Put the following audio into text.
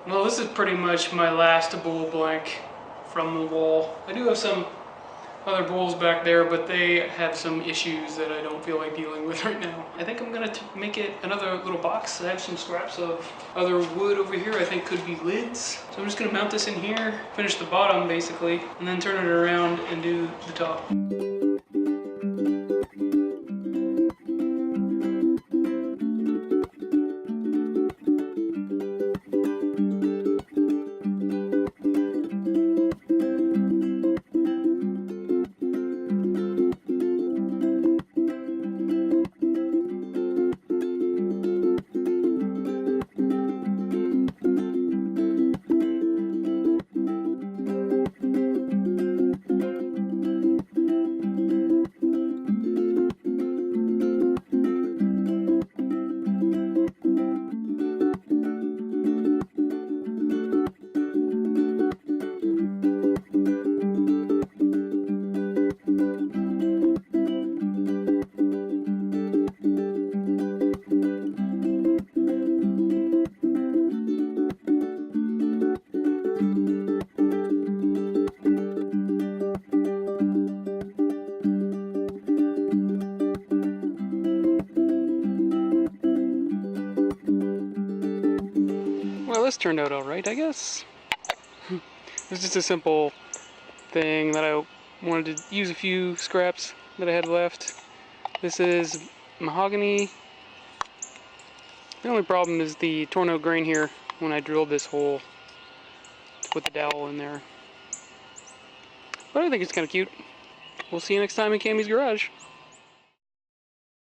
Well, this is pretty much my last bowl blank from the wall. I do have some other bowls back there, but they have some issues that I don't feel like dealing with right now. I think I'm gonna make it another little box. I have some scraps of other wood over here I think could be lids. So I'm just gonna mount this in here, finish the bottom basically, and then turn it around and do the top. Well, this turned out alright, I guess. It was just a simple thing that I wanted to use a few scraps that I had left. This is mahogany. The only problem is the torn out grain here when I drilled this hole to put the dowel in there. But I think it's kind of cute. We'll see you next time in Cammy's garage.